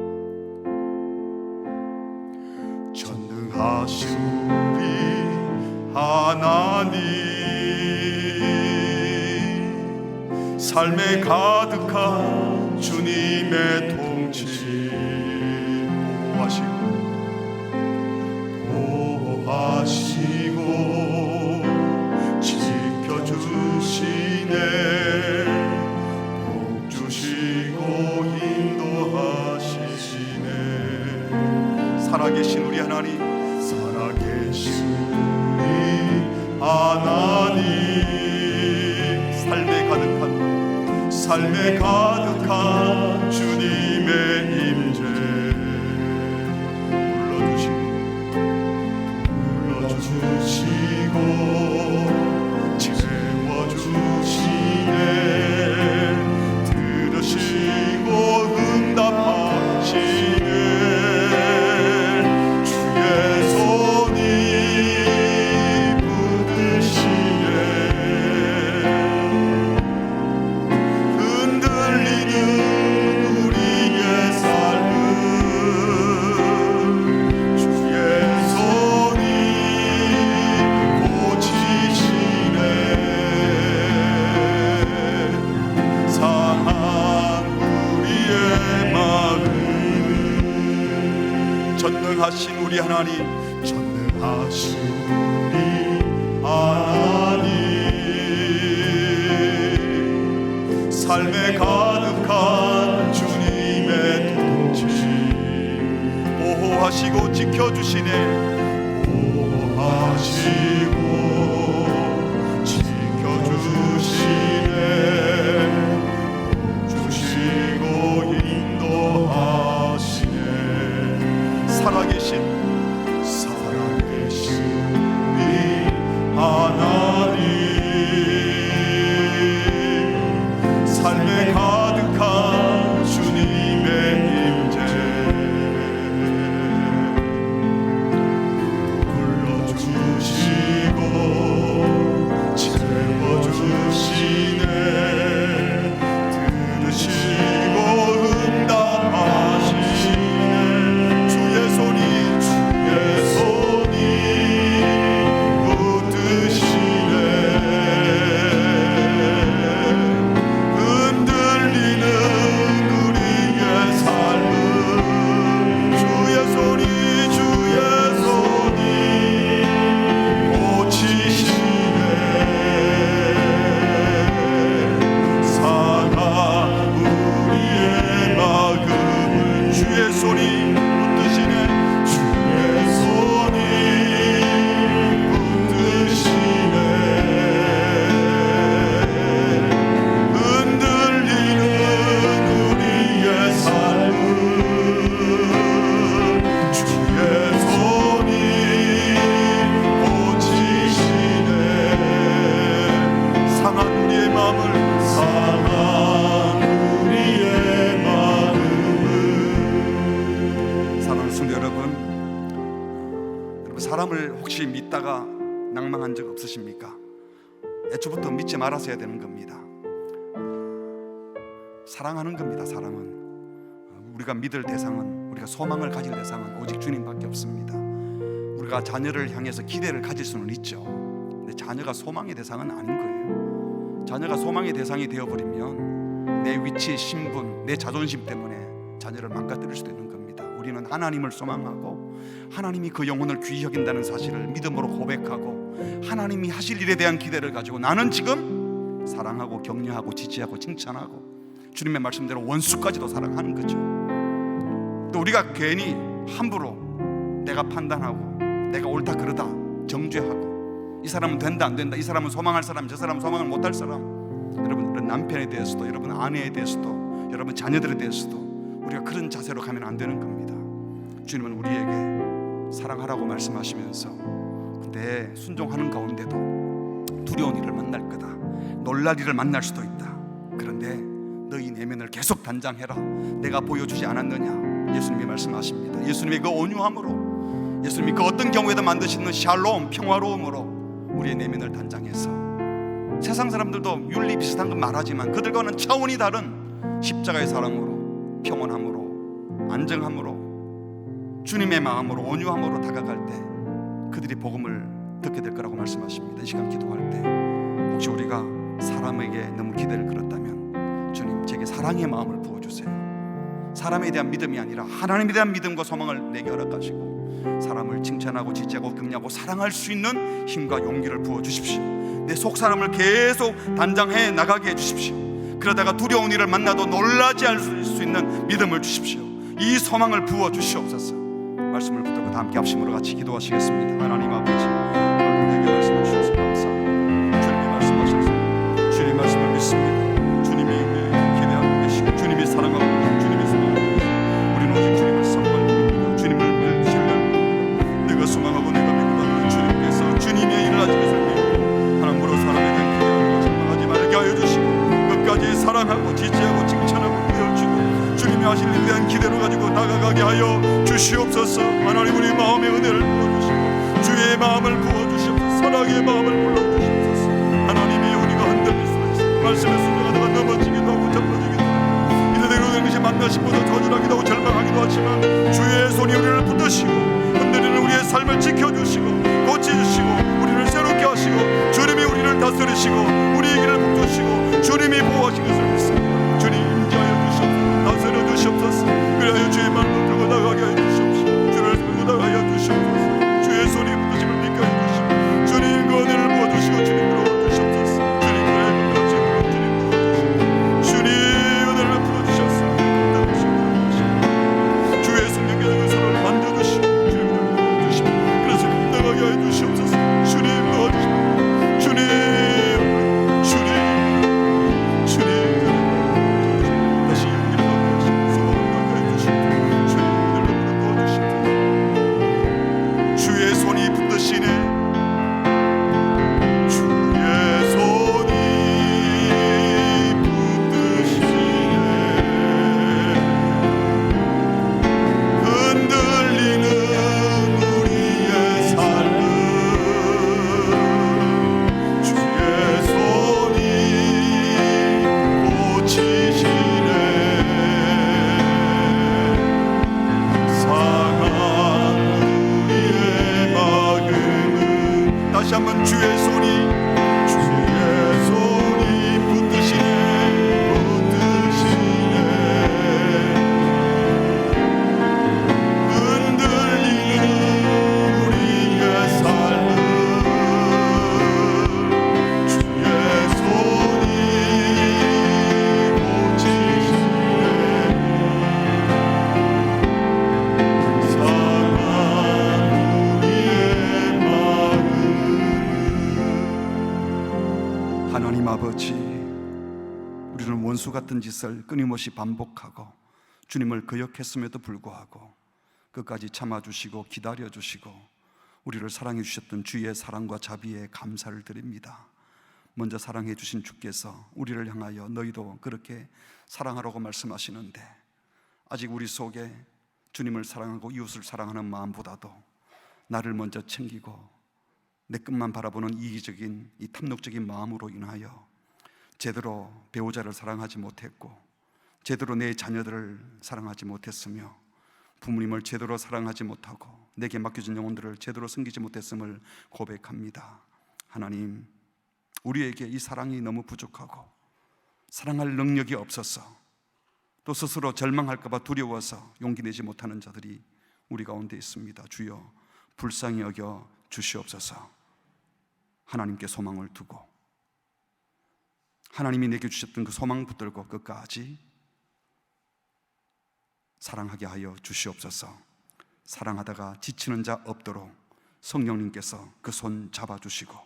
전능하신 우리 하나님, 삶에 가득한 주님의 통치 보호하시고 지켜주시네, 복 주시고 인도하시네. 살아계신 우리 하나님, 살아계신 우리 하나님, 삶에 가득한 주님의 임재 불러주시고 채워주시네, 하나님, 전능하신 우리 하나님, 삶에 가득한 주님의 통치, 보호하시고 지켜주시네. 보호하시고 지켜주시네, 주시고 인도하시네. 살아계신 우리 하나님, 삶에 가득한 주님의 임재, 불러주시고 채워주시네, 들으시고 응답하시네. 주의 손이 붙드시네. 흔들리는 우리의 삶은 주의 손이 고치시네. 상한 우리의 마음을 주의 손이 붙드시네. 주의 손이 붙드시네. 흔들리는 우리의 삶은 주의 손이 고치시네. 상한 우리의 마음을 상한 우리의 마음을. 사랑하는 성도 여러분, 사람을 혹시 믿다가 낭망한 적 없으십니까? 애초부터 믿지 말았어야 되는 겁니다. 사랑하는 겁니다. 사랑은 우리가 믿을 대상은, 우리가 소망을 가질 대상은 오직 주님밖에 없습니다. 우리가 자녀를 향해서 기대를 가질 수는 있죠. 근데 자녀가 소망의 대상은 아닌 거예요. 자녀가 소망의 대상이 되어버리면 내 위치, 신분, 내 자존심 때문에 자녀를 망가뜨릴 수도 있는 겁니다. 우리는 하나님을 소망하고 하나님이 그 영혼을 귀히 여긴다는 사실을 믿음으로 고백하고 하나님이 하실 일에 대한 기대를 가지고 나는 지금 사랑하고 격려하고 지지하고 칭찬하고 주님의 말씀대로 원수까지도 사랑하는 거죠. 또 우리가 괜히 함부로 내가 판단하고 내가 옳다 그르다 정죄하고 이 사람은 된다 안 된다, 이 사람은 소망할 사람, 저 사람은 소망을 못할 사람, 여러분 남편에 대해서도, 여러분 아내에 대해서도, 여러분 자녀들에 대해서도 우리가 그런 자세로 가면 안 되는 겁니다. 주님은 우리에게 사랑하라고 말씀하시면서 내 순종하는 가운데도 두려운 일을 만날 거다, 놀랄 일을 만날 수도 있다. 그런데 너희 내면을 계속 단장해라. 내가 보여주지 않았느냐? 예수님이 말씀하십니다. 예수님의 그 온유함으로, 예수님이 그 어떤 경우에도 만드시는 샬롬, 평화로움으로 우리의 내면을 단장해서 세상 사람들도 윤리 비슷한 건 말하지만 그들과는 차원이 다른 십자가의 사랑으로, 평온함으로, 안정함으로, 주님의 마음으로, 온유함으로 다가갈 때 그들이 복음을 듣게 될 거라고 말씀하십니다. 이 시간 기도할 때 혹시 우리가 사람에게 너무 기대를 걸었다면 주님, 제게 사랑의 마음을 부어주세요. 사람에 대한 믿음이 아니라 하나님에 대한 믿음과 소망을 내게 허락하시고 사람을 칭찬하고 지지하고 격려하고 사랑할 수 있는 힘과 용기를 부어주십시오. 내 속사람을 계속 단장해 나가게 해주십시오. 그러다가 두려운 일을 만나도 놀라지 않을 수 있는 믿음을 주십시오. 이 소망을 부어주시옵소서. 말씀을 붙들고 다 함께 합심으로 같이 기도하시겠습니다. 하나님 아버지, 오늘 우리에게 말씀을 주셔서 감사합니다. 주님이 말씀하셔서 주님 말씀을 믿습니다. 주님이 우리에게 기대하고 계시고 주님이 사랑하고 계시고 주님이 소망하고 계시고 우리는 오직 주님을 사모합니다. 주님을 늘 신뢰합니다. 내가 소망하고 내가 믿고 있는 주님께서 주님의 일을 하시는 것을 믿고 하나님으로 사람에 대한 기대하고 절망하지 말게 하여 주시고 끝까지 사랑하고 지지하고 칭찬하고 믿어주고 주님이 하실 일에 대한 기대를 가지고 나아가게 하여 주시옵소서. 하나님, 우리 마음의 은혜를 부어주시고 주의 마음을 부어주시옵소서. 사랑의 마음을 불러주시옵소서. 하나님이 우리가 흔들릴 수가 있습니다. 말씀에 순종하다가 넘어지기도 하고 접어지기도 하고 이래대로 된 것이 만나신 보다 저질하기도 하고 절망하기도 하지만 주의 손이 우리를 붙드시고 흔들리는 우리의 삶을 지켜주시고 고쳐주시고 우리를 새롭게 하시고 주님이 우리를 다스리시고 우리의 길을 북두시고 주님이 보호하신 것을 믿습니다. 주님 임재하여 주시옵소서. 다스려 주시옵소서. 그리하여 주의 마음을 들고 나가게 하여 주시옵소서. 주를 들고 나가게 하여 주시옵소서. 다시 한번 주의 손이 붙드시네 흔들리는 우리의 삶을 주의 손이 고치시네 상한 우리의 마음 하나님 아버지, 우리는 원수 같은 짓을 끊임없이 반복하고 주님을 거역했음에도 불구하고 끝까지 참아주시고 기다려주시고 우리를 사랑해 주셨던 주의 사랑과 자비에 감사를 드립니다. 먼저 사랑해 주신 주께서 우리를 향하여 너희도 그렇게 사랑하라고 말씀하시는데, 아직 우리 속에 주님을 사랑하고 이웃을 사랑하는 마음보다도 나를 먼저 챙기고 내 것만 바라보는 이기적인 이 탐욕적인 마음으로 인하여 제대로 배우자를 사랑하지 못했고 제대로 내 자녀들을 사랑하지 못했으며 부모님을 제대로 사랑하지 못하고 내게 맡겨진 영혼들을 제대로 섬기지 못했음을 고백합니다. 하나님, 우리에게 이 사랑이 너무 부족하고 사랑할 능력이 없어서 또 스스로 절망할까 봐 두려워서 용기 내지 못하는 자들이 우리 가운데 있습니다. 주여, 불쌍히 여겨 주시옵소서. 하나님께 소망을 두고 하나님이 내게 주셨던 그 소망 붙들고 끝까지 사랑하게 하여 주시옵소서. 사랑하다가 지치는 자 없도록 성령님께서 그 손 잡아주시고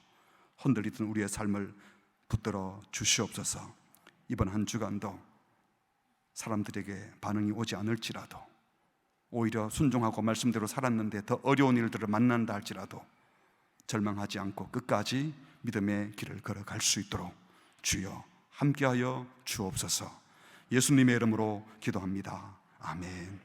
흔들리던 우리의 삶을 붙들어 주시옵소서. 이번 한 주간도 사람들에게 반응이 오지 않을지라도, 오히려 순종하고 말씀대로 살았는데 더 어려운 일들을 만난다 할지라도 절망하지 않고 끝까지 믿음의 길을 걸어갈 수 있도록 주여 함께하여 주옵소서. 예수님의 이름으로 기도합니다. 아멘.